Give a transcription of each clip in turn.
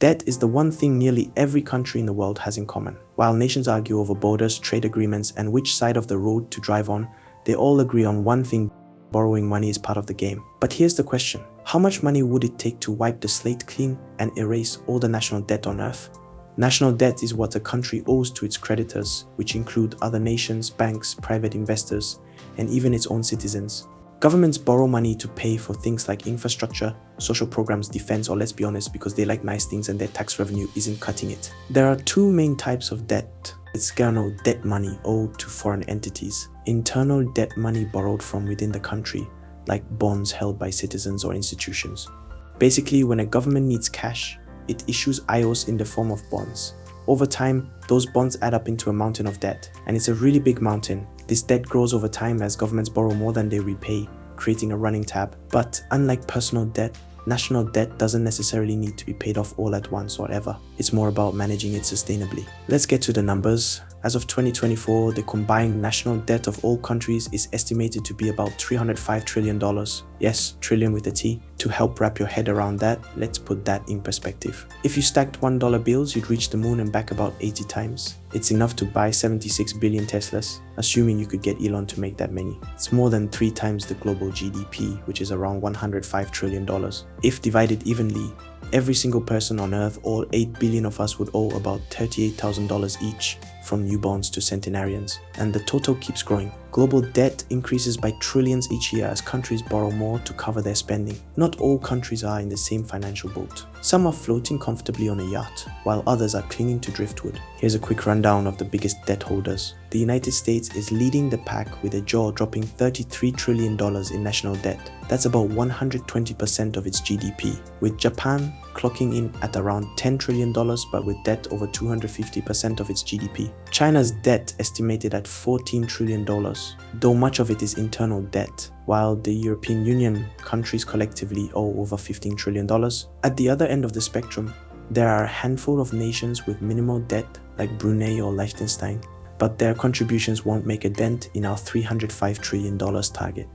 Debt is the one thing nearly every country in the world has in common. While nations argue over borders, trade agreements, and which side of the road to drive on, they all agree on one thing: borrowing money is part of the game. But here's the question: how much money would it take to wipe the slate clean and erase all the national debt on earth? National debt is what a country owes to its creditors, which include other nations, banks, private investors, and even its own citizens. Governments borrow money to pay for things like infrastructure, social programs, defense, or let's be honest, because they like nice things and their tax revenue isn't cutting it. There are two main types of debt. External debt money owed to foreign entities. Internal debt money borrowed from within the country, like bonds held by citizens or institutions. Basically, when a government needs cash, it issues IOs in the form of bonds. Over time, those bonds add up into a mountain of debt, and it's a really big mountain. This debt grows over time as governments borrow more than they repay, creating a running tab. But unlike personal debt, national debt doesn't necessarily need to be paid off all at once or ever. It's more about managing it sustainably. Let's get to the numbers. As of 2024, the combined national debt of all countries is estimated to be about $305 trillion. Yes, trillion with a T. To help wrap your head around that, let's put that in perspective. If you stacked $1 bills, you'd reach the moon and back about 80 times. It's enough to buy 76 billion Teslas, assuming you could get Elon to make that many. It's more than 3 times the global GDP, which is around $105 trillion. If divided evenly, every single person on Earth, all 8 billion of us, would owe about $38,000 each, from newborns to centenarians. And the total keeps growing. Global debt increases by trillions each year as countries borrow more to cover their spending. Not all countries are in the same financial boat. Some are floating comfortably on a yacht, while others are clinging to driftwood. Here's a quick rundown of the biggest debt holders. The United States is leading the pack with a jaw-dropping $33 trillion in national debt. That's about 120% of its GDP, with Japan clocking in at around $10 trillion but with debt over 250% of its GDP. China's debt estimated at $14 trillion, though much of it is internal debt, while the European Union countries collectively owe over $15 trillion. At the other end of the spectrum, there are a handful of nations with minimal debt like Brunei or Liechtenstein, but their contributions won't make a dent in our $305 trillion target.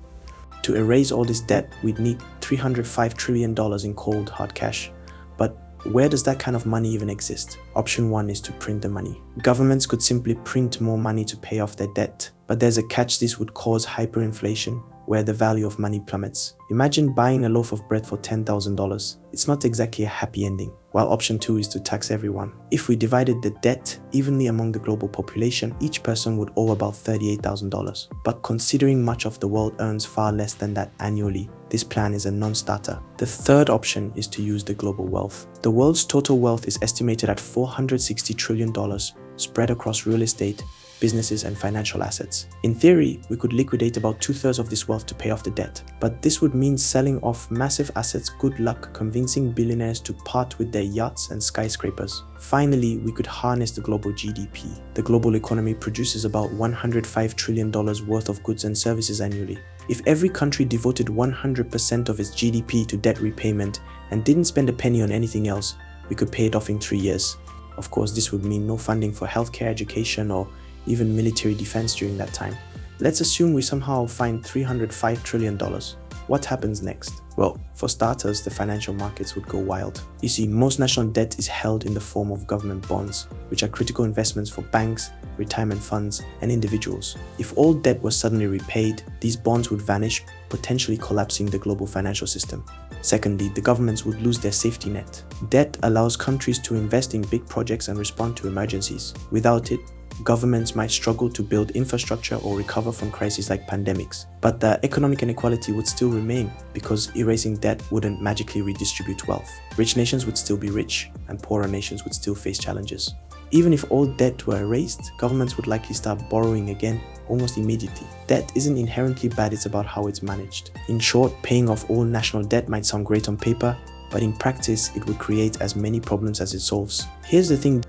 To erase all this debt, we'd need $305 trillion in cold, hard cash. But where does that kind of money even exist? Option 1 is to print the money. Governments could simply print more money to pay off their debt. But there's a catch: this would cause hyperinflation, where the value of money plummets. Imagine buying a loaf of bread for $10,000. It's not exactly a happy ending. While option 2 is to tax everyone. If we divided the debt evenly among the global population, each person would owe about $38,000. But considering much of the world earns far less than that annually, this plan is a non-starter. The third option is to use the global wealth. The world's total wealth is estimated at $460 trillion, spread across real estate, businesses, and financial assets. In theory, we could liquidate about 2/3 of this wealth to pay off the debt. But this would mean selling off massive assets. Good luck convincing billionaires to part with their yachts and skyscrapers. Finally, we could harness the global GDP. The global economy produces about $105 trillion worth of goods and services annually. If every country devoted 100% of its GDP to debt repayment and didn't spend a penny on anything else, we could pay it off in 3 years. Of course, this would mean no funding for healthcare, education, or even military defense during that time. Let's assume we somehow find $305 trillion. What happens next? Well, for starters, the financial markets would go wild. You see, most national debt is held in the form of government bonds, which are critical investments for banks, retirement funds, and individuals. If all debt was suddenly repaid, these bonds would vanish, potentially collapsing the global financial system. Secondly, the governments would lose their safety net. Debt allows countries to invest in big projects and respond to emergencies. Without it, governments might struggle to build infrastructure or recover from crises like pandemics. But the economic inequality would still remain, because erasing debt wouldn't magically redistribute wealth. Rich nations would still be rich, and poorer nations would still face challenges. Even if all debt were erased, governments would likely start borrowing again almost immediately. Debt isn't inherently bad, it's about how it's managed. In short, paying off all national debt might sound great on paper, but in practice, it would create as many problems as it solves. Here's the thing: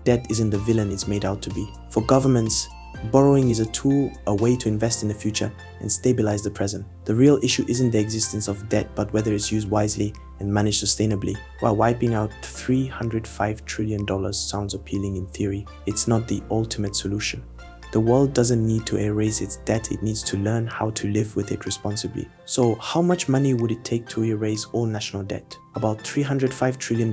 debt isn't the villain it's made out to be. For governments, borrowing is a tool, a way to invest in the future and stabilize the present. The real issue isn't the existence of debt, but whether it's used wisely and managed sustainably. While wiping out $305 trillion sounds appealing in theory, it's not the ultimate solution. The world doesn't need to erase its debt, it needs to learn how to live with it responsibly. So how much money would it take to erase all national debt? About $305 trillion?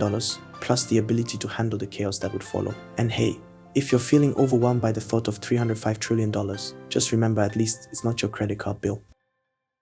plus the ability to handle the chaos that would follow. And hey, if you're feeling overwhelmed by the thought of $305 trillion, just remember at least it's not your credit card bill.